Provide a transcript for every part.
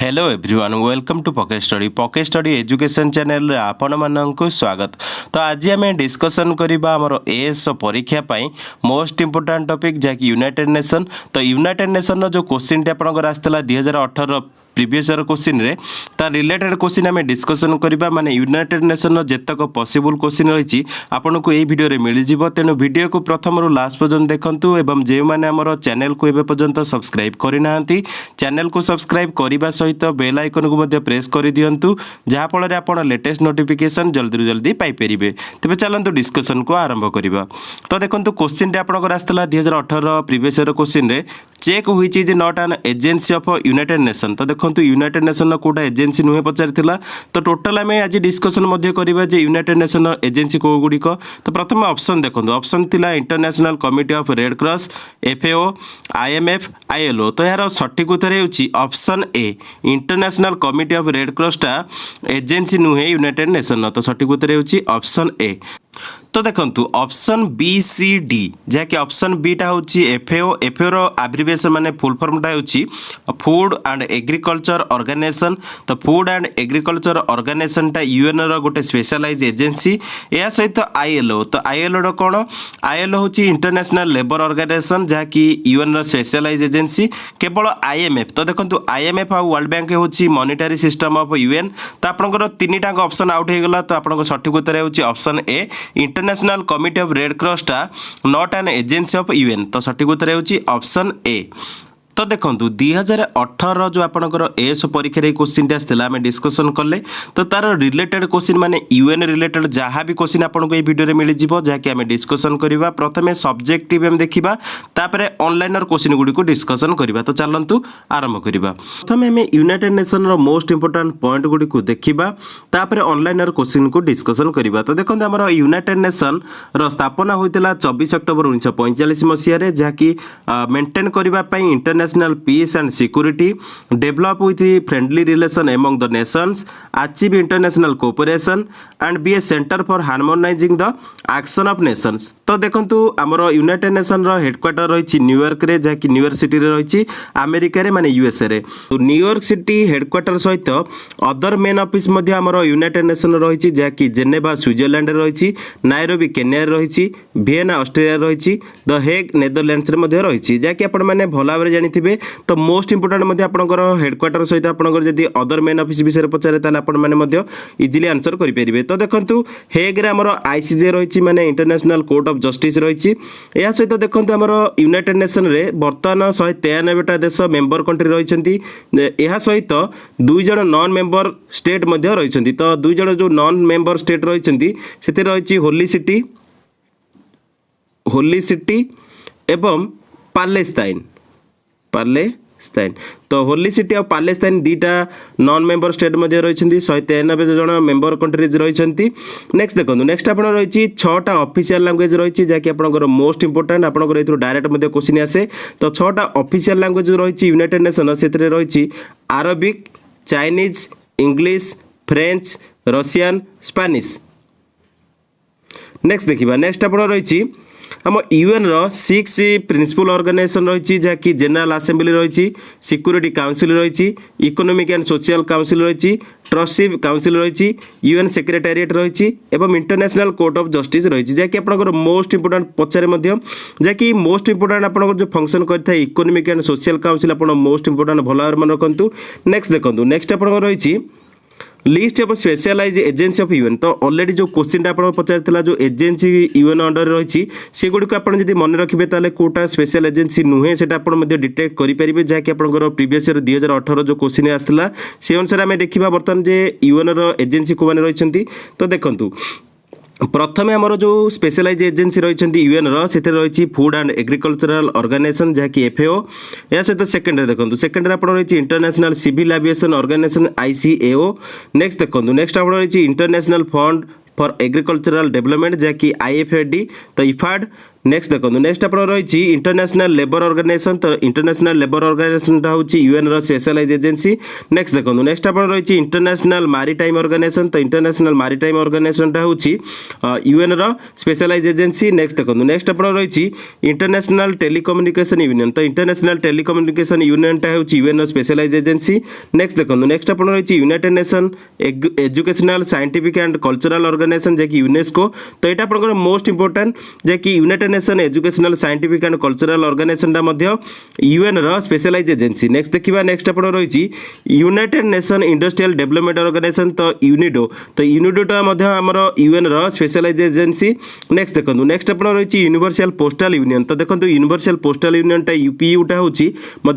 Hello everyone welcome to pocket study education channel रे आपण मानक स्वागत। तो आज आम डिस्कसन करबा हमर एएस परीक्षा पाई मोस्ट इंपोर्टेंट टॉपिक जहाँकि यूनाइटेड नेशन। तो यूनाइटेड नेशन जो क्वेश्चन आपनकर आस्थिला 2018 प्रीवियस ईयर क्वेश्चन रे ता रिलेटेड क्वेश्चन आम डिस्कसन करबा माने यूनाइटेड नेशन जेतक पॉसिबल क्वेश्चन रही आपन को ये वीडियो रे मिल जिवो। तेनु वीडियो को प्रथम रु लास्ट पर्यंत देखंतु एवं जे माने हमर चैनल को एबे पर्यंत सब्सक्राइब करिनांती चैनल को सब्सक्राइब करबा सहित बेल आइकन को मध्य प्रेस कर दियंतु जहाँ फल आपन लेटेस्ट नोटिफिकेशन जल्दी जल्दी पाई परिबे। तेबे चलंतु डिस्कशन को आरंभ करिबा। तो देखंतु क्वेश्चन आपनकर आस्थिला 2018 प्रीवियस ईयर क्वेश्चन रे check which is not an agency of United nation. तो देखंतु यूनाइटेड नेशन कोटा एजेंसी नुहे पचारिथिला। तो टोटल आम आज डिस्कशन मध्य करिबा जे यूनाइटेड नेशन एजेंसी को गुडिक। तो प्रथम ऑप्शन देखंतु ऑप्शन थिला international Committee of Red cross, FAO, IMF, ILO. तो यार सठिक उत्तर होउची option A International Committee of Red Cross टा एजेंसी नुहे यूनाइटेड नेशन। तो सठिक उत्तर होउची ऑप्शन ए। तो देखंतु ऑप्शन बी सी डी जहाँकि ऑप्शन बी टा होची एफएओ। एफएओ रो एब्रिविएशन माने फुल फॉर्म टा होची फूड एंड एग्रीकल्चर ऑर्गेनाइजेशन। तो फूड एंड एग्रीकल्चर ऑर्गेनाइजेशन टा यूएन रो गोटे स्पेशलाइज एजेंसी। या सहित आईएलओ। तो आईएलओ रो कोन आईएलओ होची इंटरनेशनल लेबर ऑर्गेनाइजेशन जहाँकि यूएन रो स्पेशलाइज एजेंसी। केवल आईएमएफ तो देखंतु आईएमएफ और वर्ल्ड बैंक होची मॉनिटरी सिस्टम ऑफ यूएन। तो आपनकर तीन टाक ऑप्शन आउट हो गला। तो आपनकर सठिक उत्तर होची option A International Committee of Red Cross टा not an agency of UN. तो सठिक उत्तर होची ऑप्शन ए। तो देखंतु 2018 जो आपनकर एएस परीक्षा रे क्वेश्चन टे आस्थिला आमे डिस्कशन करले। तो तार रिलेटेड क्वेश्चन माने यूएन रिलेटेड जहाँ भी क्वेश्चन आपन को ए वीडियो रे मिल जिवो जहाँकि आमे डिस्कशन करबा। प्रथमे सब्जेक्टिव हम देखिबा तापरे ऑनलाइनर क्वेश्चन गुडी को डिस्कशन करबा। तो चलंतु आरंभ करबा। प्रथमे हमें यूनाइटेड नेशन रो मोस्ट इंपोर्टेंट पॉइंट गुडी को देखिबा तापरे ऑनलाइनर क्वेश्चन को डिस्कशन करबा। तो देखंतु हमर यूनाइटेड नेशन रो स्थापना होइतला 24 अक्टोबर 1945 मसिया रे जहाँकि मेंटेन करबा पई international peace and security, develop with friendly relation among the nations, achieve international cooperation and be a centre for harmonising the action of nations. तो देखंतु हमर यूनाइटेड नेशन रो हेडक्वार्टर रही न्यूयॉर्क रे जहाँकि न्यूयॉर्क सिटी रे रही अमेरिका रे माने यूएसए रे। तो न्यूयॉर्क सिटी हेडक्वार्टर सहित अदर मेन ऑफिस मध्य हमर यूनाइटेड नेशन रही जहाँकि जेनेवा स्विट्जरलैंड रे रही, नायरोबी केन्या रे रही, वियना ऑस्ट्रेलिया रे रही, द हेग नेदरलैंड्स रे मध्य रही जहाँकि आपण माने भला भाबरे जानिथिबे। तो मोस्ट इंपोर्टेंट मध्य आपनकर हेडक्वार्टर सहित आपनकर जदि अदर मेन ऑफिस विषय पचारे ताले आपण माने मध्य इजीली आंसर करि परिबे। तो देखंतु हेग रे हमर आईसीजे रही माने इंटरनेशनल कोर्ट ऑफ जस्टिस रही। या सहित देखंतु हमर यूनाइटेड नेशन रे वर्तमान 193 टा देश मेंबर कंट्री रहिसंती। या सहित 2 जण नॉन मेंबर स्टेट मध्य रहिसंती। तो 2 जण जो नॉन मेंबर स्टेट रहिसंती सेते रहिछि होली सिटी एवं पैलेस्टाइन। तो होली सिटी और पैलेस्टाइन दीटा नॉन मेंबर स्टेट मध्य रही 193 जन मेंबर कंट्रीज रही। नेक्स्ट देखो नेक्स्ट आप रही 6टा ऑफिशियल लैंग्वेज रही जहाँकि आपंकर मोस्ट इंपोर्टेंट आपंकर ए डायरेक्ट मध्य क्वेश्चन आसे। तो 6टा ऑफिशियल लैंग्वेज रही यूनाइटेड नेशन से रही Arabic, Chinese, English, French, Russian, Spanish. Next देखिबा नेक्स्ट आप रही हम यूएन रो 6 प्रिंसिपल ऑर्गेनाइजेशन रही जहाँकि जनरल असेंबली रही, सिक्योरिटी काउंसिल रही, इकोनॉमिक एंड सोशल काउंसिल रही, ट्रस्टी काउंसिल रही, यूएन सेक्रेटेरिएट रही एवं इंटरनेशनल कोर्ट ऑफ जस्टिस रही जहाँकि आपंकर मोस्ट इंपोर्टेंट पचारे जहाँकि मोस्ट इंपोर्टेंट आपंकर जो फंक्शन करता इकोनॉमिक एंड सोशल काउंसिल आप मोस्ट इंपोर्टेंट भल भाव मन रखु। नेक्स्ट देखो नेक्स्ट आप रही list of specialise agency of UN. तो ऑलरेडी जो क्वेश्चन आप पचार जो एजेंसी यूएन अंडर रही से गुड़िक आप मन रखिए ताले कोटा स्पेशल एजेंसी नुहे से डिटेक्ट करेंगे जहाँकि आपंकर प्रीवियस ईयर 2018 जो क्वेश्चन आसाला से अनुसार आम देखा बर्तमान जे यूएन रो एजेंसी को मैंने रही। तो देखंतु प्रथमे आमर जो स्पेशलाइज एजेंसी रही यूएन से रही फूड एंड एग्रीकल्चरल ऑर्गेनाइजेशन जहाँकि एफएओ। या सहित सेकेंडरी देखो सेकेंडरी आप रही international civil aviation organisation ICAO. Next देखो नेक्स्ट आप रही international fund for agricultural development जहाँकि आईएफएडी। तो इफाड नेक्स्ट देखो नेक्स्ट आप रही इंटरनेशनल लेबर ऑर्गेनाइजेशन तो इंटरनेशनल लेबर ऑर्गेनाइजेशन हूँ यूएन रो स्पेशलाइज एजेंसी नेक्स्ट देखो नेक्स्ट आप रही इंटरनेशनल मैरीटाइम ऑर्गेनाइजेशन तो इंटरनेशनल मैरीटाइम ऑर्गेनाइजेशन हूँ यूएन रो स्पेशलाइज एजेंसी नेक्स्ट देखो नेक्स्ट आप रही इंटरनेशनल टेलीकम्युनिकेशन यूनियन तो इंटरनेशनल टेलीकम्युनिकेशन यूनियन हूँ यूएन रो स्पेशलाइज एजेंसी नेक्स्ट देखो नेक्स्ट आप रही United Nation Educational Scientific and Cultural Organisation जैकि यूनेस्को तो यहाँ आप मोस्ट इंपोर्टेंट जैकि United Nation Educational Scientific and Cultural Organisation UN रो स्पेशलाइज एजेंसी नेक्स्ट देखा नेक्स्ट आप रही United Nation Industrial Development Organisation तो यूनिडोटा आमर यूएन रो स्पेशलाइज एजेंसी नेक्स्ट देखो नेक्स्ट आप रही यूनिवर्सल पोस्टल यूनियन तो देखो यूनिवर्सल पोस्टल यूनियन यूपीयूटा हूँ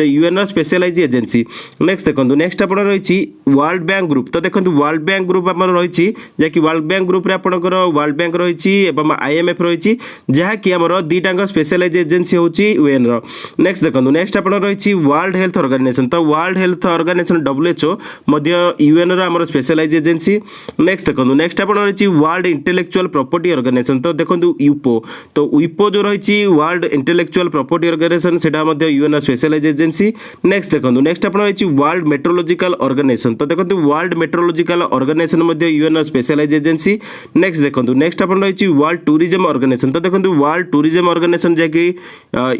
यूएन रो स्पेशलाइज एजेंसी नेक्स्ट देखो नेक्स्ट आप रही वर्ल्ड बैंक ग्रुप तो देखो वर्ल्ड बैंक ग्रुप आम रही जैकि वर्ल्ड बैंक ग्रुप आपंकर वर्ल्ड बैंक रही आईएमएफ रही जहाँकि आमर दुईटा स्पेशलाइज एजेंसी हूँ यूएन रो नेक्स्ट देखो नेक्स्ट आप रही वर्ल्ड हेल्थ ऑर्गेनाइजेशन तो World Health Organisation WHO UN रो आमर स्पेशलाइज एजेंसी नेक्स्ट देखो नेक्स्ट आप रही वर्ल्ड इंटेलेक्चुअल प्रॉपर्टी ऑर्गेनाइजेशन तो देखो यूपो तो यूपो जो रही वर्ल्ड इंटेलेक्चुअल प्रॉपर्टी ऑर्गेनाइजेशन से यूएन स्पेशलाइज एजेंसी नेक्स्ट देखो नेक्स्ट आप रही वर्ल्ड मेट्रोलॉजिकल ऑर्गेनाइजेशन तो देखो world meteorological organisation UN specialise agency next देखो नेक्स्ट आप रही वर्ल्ड टूरिज्म ऑर्गेनाइजेशन तो देखो वर्ल्ड टूरिज्म ऑर्गेनाइजेशन जैकि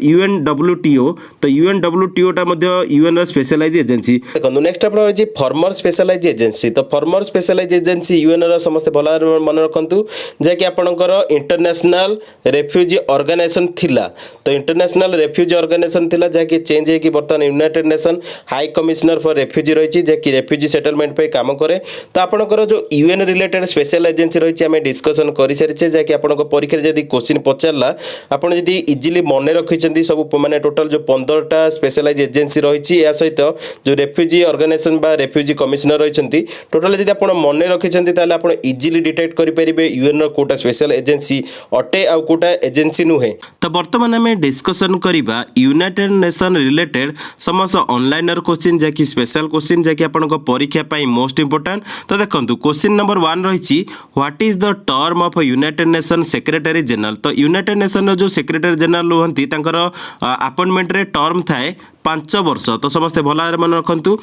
यूएनडब्ल्यूटीओ तो यूएनडब्ल्यूटीओटा यूएन स्पेशलाइज एजेंसी देखो नेक्स्ट आप रही फॉर्मर स्पेशलाइज एजेंसी तो फॉर्मर स्पेशलाइज एजेंसी यूएन समस्त भल मन रखु जैकि आपंकर इंटरनेशनल रेफ्यूजी ऑर्गेनाइजेशन थिला तो इंटरनेशनल रेफ्यूजी ऑर्गेनाइजेशन थिला जहाँकि चेंज होगी बर्तमान United nation high commissioner for refugee रही जैकि रेफ्यूजी सेटलमेंट पे काम करे तो आपंकर जो यूएन रिलेटेड स्पेशल एजेंसी रही आम डिस्कसन कर सारी जैकि आप परीक्षा जब क्वेश्चन पचारा आप इजिली मन रखी सब माने टोटाल जो 15टा स्पेशलाइज एजेंसी रही या सहित जो रेफ्यूजी ऑर्गेनाइजेशन बा रेफ्यूजी कमिशनर रही टोटाल जब आप मन रखी आप इजिली डिटेक्ट करेंगे यूएन कोटा स्पेशल एजेंसी अटे आ कोटा एजेंसी नुहे तो बर्तमान आम डिस्कसन करवा यूनाइटेड नेशन रिलेटेड समस्त ऑनलाइन क्वेश्चन जैकि स्पेशल क्वेश्चन जैकि आप परीक्षा मोस्ट इंपोर्टेंट तो देखो क्वेश्चन नंबर 1 रही what is the term of United nation secretary general तो यूनाइटेड नेशन जो सेक्रेटरी जनरल रुहंती अपॉइंटमेंट रे टर्म थाए 5 वर्ष तो समस्ते भल भाव मन रखु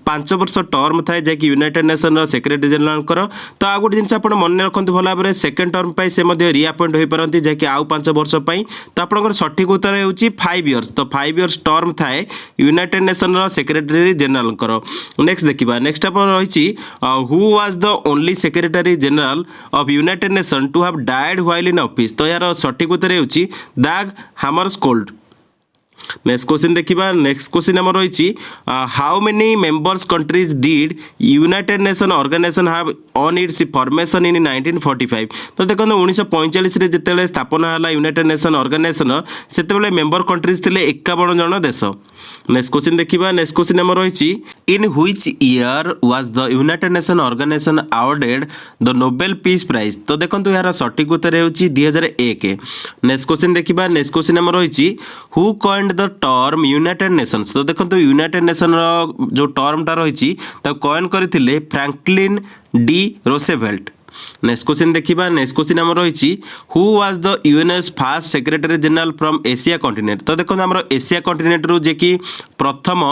5 वर्ष टर्म थाए जैकि यूनाइटेड नेशन सेक्रेटरी जनरल तो आ गोटे जिन आप मन रखु भल भाव सेकेंड टर्म पर से रिअपॉइंट हो पारती जैकि आउ 5 वर्ष तो आपंकर सठिक उत्तर हो 5 इयर्स तो 5 इयर्स टर्म थाए united nation secretary general next देखा नेक्स्ट आप रही who was the only secretary general of United nation to have died while in office तो यार सठिक उत्तर हो दाग हामरस्कोल्ड नेक्स्ट क्वेश्चन देखा नेक्स्ट क्वेश्चन आम रही how many members countries did united nation organisation have on its formation in 1945 तो देखो 1945 रे जिते स्थापना है यूनाइटेड नेशन ऑर्गेनाइजेशन से मेंबर कंट्रीज थे 51 जन देश नेक्स्ट क्वेश्चन देखा नेक्स्ट क्वेश्चन आम रही in which year was the united nation organisation awarded the nobel peace prize तो देखो यार सठिक उत्तर हो 2001 नेक्स्ट क्वेश्चन देखा नेक्स्ट क्वेश्चन आम रही who coined the term united nations तो देखो यूनाइटेड नेशन जो टर्मटा रही कॉइन करते Franklin D Roosevelt next question देखा नेक्स्ट क्वेश्चन आम रही who was the UN's fast secretary general from Asia continent तो देखो आम एशिया कॉन्टिनेंट रू जे कि प्रथम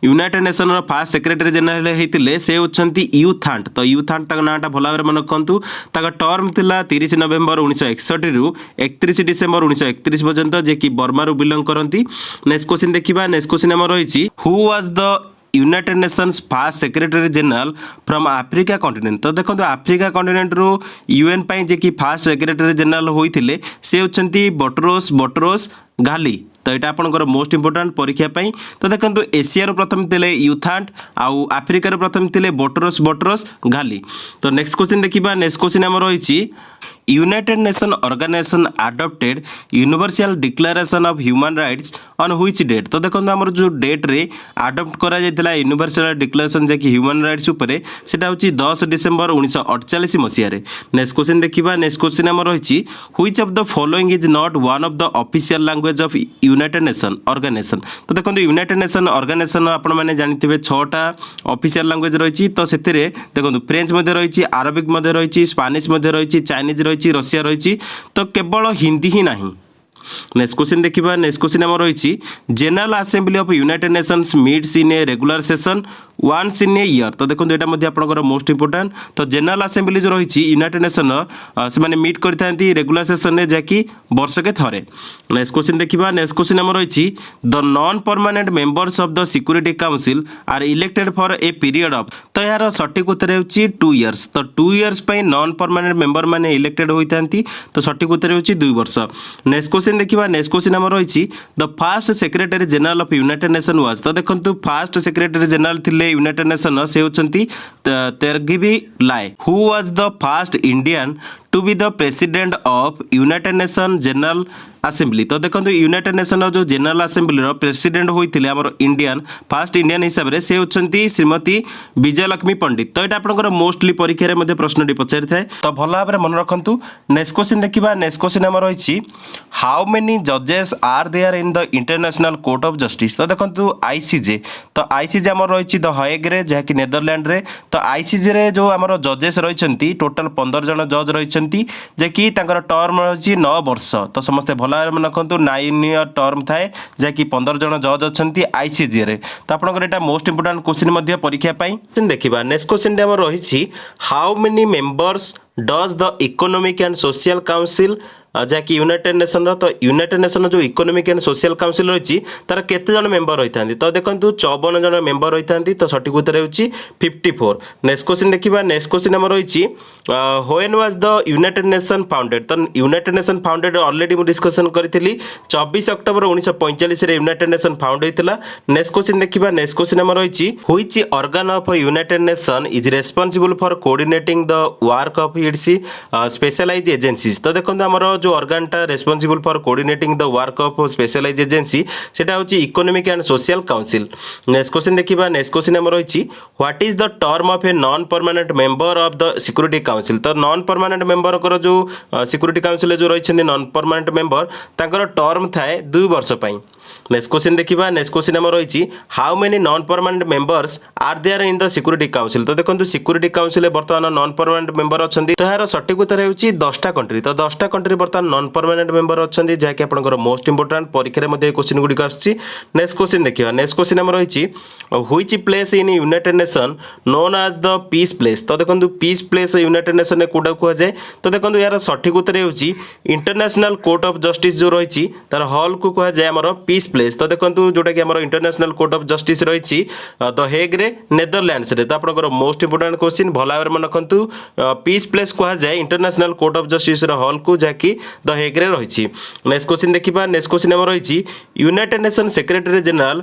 United nation fast secretary general होते से होती यूथांट तो यूथांट नाटा भल भाव मन रखु टर्म थिला 30 नवेम्बर 1961 रु 31 डिसेम्बर 1931 पर्यंत जे कि बर्मा रू बिलंग करती नेक्स्ट क्वेश्चन देखा नेक्स्ट क्वेश्चन आम रही who was the United Nations fast secretary general from Africa continent तो देखो आफ्रिका कॉन्टिनेंट रू यूएन पाई जे कि फास्ट सेक्रेटरी जनरल होते से होती बोट्रोस घाली तो यहाँ आपंकर मोस्ट इंपोर्टाट परीक्षा तो देखो एशिया प्रथम थे यूथांट आउ आफ्रिकार प्रथम थे बोट्रोस घाली तो नेक्स्ट क्वेश्चन देखा नेक्स्ट क्वेश्चन आम रही United nation organisation adopted universal declaration of human rights on which date तो देखो आमर जो डेट रे अडॉप्ट करा जायतिला यूनिवर्सल डिक्लेरेशन जे कि ह्यूमन राइट्स उपरे सेटा होची 10 डिसेंबर 1948 मसिया रे नेक्स्ट क्वेश्चन देखिबा नेक्स्ट क्वेश्चन आमर रहिची which of the following is not one of the official language of United nation Organisation तो देखो यूनाइटेड नेशन ऑर्गेनाइजेशन आपण माने जानिथिबे 6टा ऑफिशियल लैंग्वेज रहिची तो सेतिरे देखो फ्रेंच मध्ये रहिची अरबिक मध्ये रहिची स्पेनिश मध्ये रहिची चाइनीज रहिची रशिया रहिची तो केवल हिंदी ही नहीं नेक्स्ट क्वेश्चन देखिबा नेक्स्ट क्वेश्चन हमर रहिछि General Assembly of United Nations meets in a regular session once in a year. तो देखो एटा मध्ये आपनकर मोस्ट इंपोर्टेंट। तो जनरल असेंबली जो रहिछि यूनाइटेड नेशन से माने मीट करथांती रेगुलर सेशन रे जाकी वर्षके थरे। नेक्स्ट क्वेश्चन देखिबा नेक्स्ट क्वेश्चन हमर रहिछि the non permanent members of the security Council are elected for a period of. तो यार सटीक उत्तर हेउछि 2 इयर्स। तो 2 इयर्स पई नॉन परमानेंट मेंबर माने इलेक्टेड होइथांती। तो सटीक उत्तर हेउछि 2 वर्ष। नेक्स्ट क्वेश्चन देखिबा नेक्स्ट क्वेश्चन हमर रहिछि the first Secretary general of United Nation was. तो देखंतु फर्स्ट सेक्रेटरी जनरल थिले यूनाइटेड नेशन से होचंती तेरगिबी लाय who was the first Indian to be the President of United Nation General Assembly. तो देखो यूनाइटेड नेशन जो जनरल असेंबली प्रेसिडेंट होते आम इंडियन फर्स्ट इंडियन हिसाब से से होती श्रीमती विजयलक्ष्मी पंडित। तो यहाँ आपंकर मोस्टली परीक्षा में प्रश्न पचारि थाए। तो भल भाव में मन रखु। नेक्स्ट क्वेश्चन देखा नेक्स्ट क्वेश्चन आम रही हाउ मेनी जजेस are there in the international court of justice. तो देखो आईसीजे। तो आईसीजे आम रही द हेग रे जहाँकि नेदरलैंड रे। तो आईसीजे रे जो आम जजेस रही टोटाल 15 जन जज रही जैकि टर्म रही 9 वर्ष। तो समस्ते भल मन रखु 9 ईयर टर्म थाए जहाँकि 15 जन जज अच्छा आईसीजे रे। तो आपंकर मोस्ट इंपोर्टेंट क्वेश्चन परीक्षा देखा। नेक्स्ट क्वेश्चन आम रही how many members does the economic and social council जहाँकि यूनाइटेड नेशन। तो यूनाइटेड नेशन जो इकोनॉमिक एंड सोशल काउंसिल रही तार केते जन मेंबर रही था। तो देखो 54 जन मेंबर रही था। तो सठिक उत्तर होची 54। नेक्स्ट क्वेश्चन देखा नेक्स्ट क्वेश्चन आम रही when was the united nation founded. तो यूनाइटेड नेशन फाउंडेड ऑलरेडी मुझे डिस्कसन करी 24 अक्टोबर 1945 यूनाइटेड नेशन फाउंड होता। नेक्स्ट क्वेश्चन देखा नेक्स्ट क्वेश्चन आम रही which organ of United nation is responsible for coordinating the work of its specialise agencies. तो देखो आमर जो ऑर्गन टा responsible for coordinating the work of specialise agency सेटा होची economic and social council. Next question देखिबा नेक्स्ट क्वेश्चन हमर होची what is the term of a non permanent member of the security council. तो नॉन परमानेंट मेंबर कर जो security council जो रहिछन्ती नॉन परमानेंट मेंबर तांकर टर्म थाए 2 वर्ष पई। नेक्स्ट क्वेश्चन देखिबा नेक्स्ट क्वेश्चन हमर रहिछि how many non permanent members are there in the security council. तो देखंतु सिक्योरिटी काउंसिल वर्तमान नॉन परमानेंट मेंबर अछन्ती। तो यार सटीक उत्तर हेउछि 10टा कंट्री। तो 10टा कंट्री वर्तमान नॉन परमानेंट मेंबर अछन्ती जहाँकि आपनकर मोस्ट इंपोर्टेंट परीक्षा मध्ये क्वेश्चन गुडी आछि। नेक्स्ट क्वेश्चन देखिबा नेक्स्ट क्वेश्चन हमर रहिछि which place in united nation known as the peace place. तो देखंतु पीस प्लेस यूनाइटेड नेशन ने कोडा को जाय। तो देखंतु यार सटीक उत्तर हेउछि इंटरनेशनल कोर्ट ऑफ जस्टिस जो रहिछि तार हॉल को कहा जाय हमर पीस प्लेस। तो देखंतु जोटा कि हमर इंटरनेशनल कोर्ट ऑफ जस्टिस रहिछि द हेग रे नेदरलैंड्स रे। तो आपनकर मोस्ट इंपोर्टेंट क्वेश्चन भला भाव मन रखंतु पीस प्लेस कहा जाय इंटरनेशनल कोर्ट ऑफ जस्टिस रे हॉल को जाकी द हेग रे रहिछि। नेक्स्ट क्वेश्चन देखिबा नेक्स्ट क्वेश्चन हमर रहिछि united nation secretary general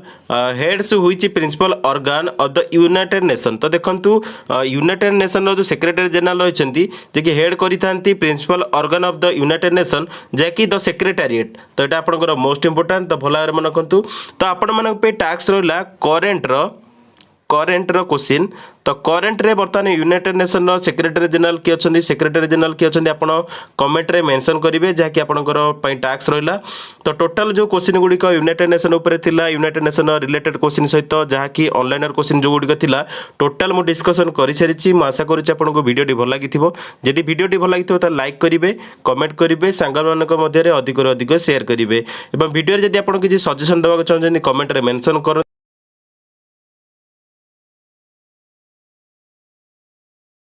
heads which principal organ of the united nation. तो देखंतु यूनाइटेड नेशन रो जो सेक्रेटरी जनरल रहिछन्ती जे कि हेड करिथांती principal organ of the united nation जाकी द सेक्रेटेरिएट। तो एटा आपनकर मोस्ट इंपोर्टेंट। तो भला भाव मन रखंतु। तो आपण मन पे टैक्स रहिला करेंट रो क्वेश्चन। तो करेंट रे बर्तमान यूनाइटेड नेशन रो सेक्रेटरी जनरल के अछंती सेक्रेटरी जनरल के अछंती आपण कमेंट रे मेंशन करिवे जहा कि आपनकर पई टैक्स रहिला। तो टोटल जो क्वेश्चन गुडी को यूनाइटेड नेशन ऊपर थिला यूनाइटेड नेशन रिलेटेड क्वेश्चन सहित जहा कि ऑनलाइन क्वेश्चन जो गुडी थिला टोटल मु डिस्कशन करि सारिछि। म आशा करूछि आपनको वीडियो भल लागिथिबो। जदि वीडियो भल लागिथिबो त लाइक करिवे कमेंट करिवे सांग मानक मध्ये रे अधिक रे अधिक शेयर करिवे एवं वीडियो रे जदि आपण किछि सजेशन देबा चाहछन्ती कमेंट रे मेंशन कर।